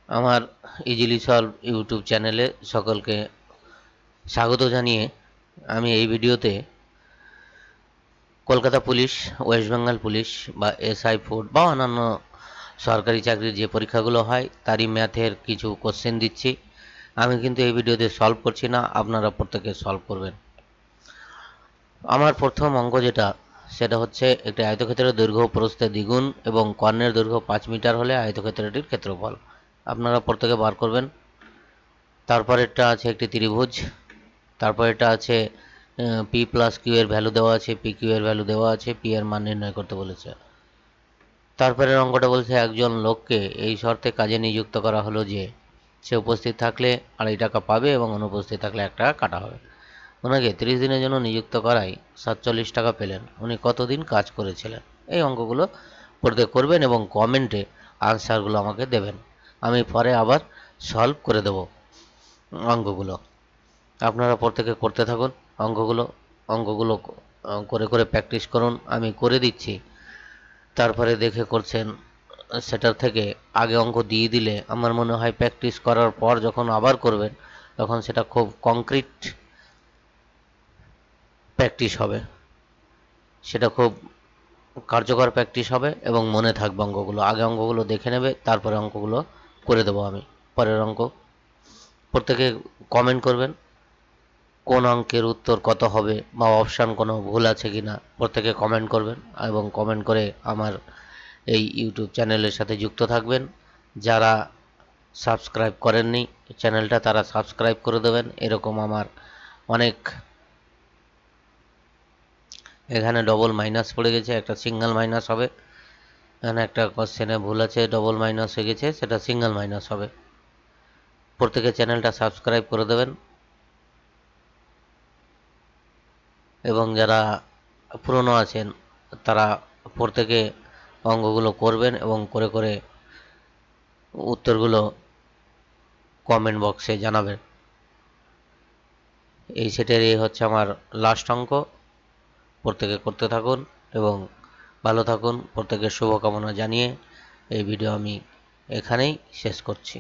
আমার easily solve YouTube চ্যানেলে সকলকে স্বাগত জানিয়ে আমি এই ভিডিওতে Kolkata police, West Bengal police বা এসআই ফুড বা অন্যান্য সরকারি চাকরির যে পরীক্ষাগুলো হয় তারই ম্যাথের কিছু কোশ্চেন দিচ্ছি। আমি কিন্তু এই ভিডিওতে সলভ করছি না, আপনারা প্রত্যেকে সলভ করবেন। আমার প্রথম অঙ্ক যেটা, সেটা হচ্ছে একটি আয়তক্ষেত্রের দৈর্ঘ্য প্রস্থে দ্বিগুণ এবং কর্ণের দৈর্ঘ্য 5 মিটার হলে আয়তক্ষেত্রটির ক্ষেত্রফল। আপনারা প্রত্যেকে বার করবেন। তারপরেরটা আছে একটি ত্রিভুজ। তারপরেরটা আছে পি প্লাস কিউ এর ভ্যালু দেওয়া আছে, পি কিউ এর ভ্যালু দেওয়া আছে, পি এর মান নির্ণয় করতে বলেছে। তারপরের অঙ্কটা বলছে একজন লোককে এই শর্তে কাজে নিযুক্ত করা হলো যে সে উপস্থিত থাকলে 2.5 টাকা পাবে এবং অনুপস্থিত থাকলে 1 টাকা কাটা হবে। ওনাকে 30 দিনের জন্য নিযুক্ত করায় 47 টাকা পেলেন। উনি কতদিন কাজ করেছিলেন? এই অঙ্কগুলো প্রত্যেকে করবেন এবং কমেন্টে আনসারগুলো আমাকে দেবেন। আমি পরে আবার সলভ করে দেব অঙ্কগুলো। আপনারা প্রত্যেকে করতে থাকুন অঙ্কগুলো। অঙ্কগুলো করে করে প্র্যাকটিস করুন, আমি করে দিচ্ছি। তারপরে দেখে করছেন, সেটার থেকে আগে অঙ্ক দিয়ে দিলে আমার মনে হয় প্র্যাকটিস করার পর যখন আবার করবেন তখন সেটা খুব কংক্রিট প্র্যাকটিস হবে, সেটা খুব কার্যকর প্র্যাকটিস হবে এবং মনে থাকবে অঙ্কগুলো। আগে অঙ্কগুলো দেখে নেবে, তারপরে অঙ্কগুলো করে দেবো আমি। পরের অঙ্ক প্রত্যেকে কমেন্ট করবেন কোন অঙ্কের উত্তর কত হবে বা অপশান কোনো ভুল আছে কি না, প্রত্যেকে কমেন্ট করবেন এবং কমেন্ট করে আমার এই ইউটিউব চ্যানেলের সাথে যুক্ত থাকবেন। যারা সাবস্ক্রাইব করেননি চ্যানেলটা, তারা সাবস্ক্রাইব করে দেবেন। এরকম আমার অনেক, এখানে ডবল মাইনাস পড়ে গেছে, একটা সিঙ্গেল মাইনাস হবে। এখানে একটা কোশ্চেনে ভুল আছে, ডবল মাইনাস হয়ে গেছে, সেটা সিঙ্গেল মাইনাস হবে। প্রত্যেকে চ্যানেলটা সাবস্ক্রাইব করে দেবেন এবং যারা পুরনো আছেন তারা প্রত্যেকে অঙ্কগুলো করবেন এবং করে করে উত্তরগুলো কমেন্ট বক্সে জানাবেন। এই সেটের এই হচ্ছে আমার লাস্ট অঙ্ক। প্রত্যেকে করতে থাকুন এবং ভালো থাকুন। প্রত্যেকের শুভকামনা জানিয়ে এই ভিডিও আমি এখানেই শেষ করছি।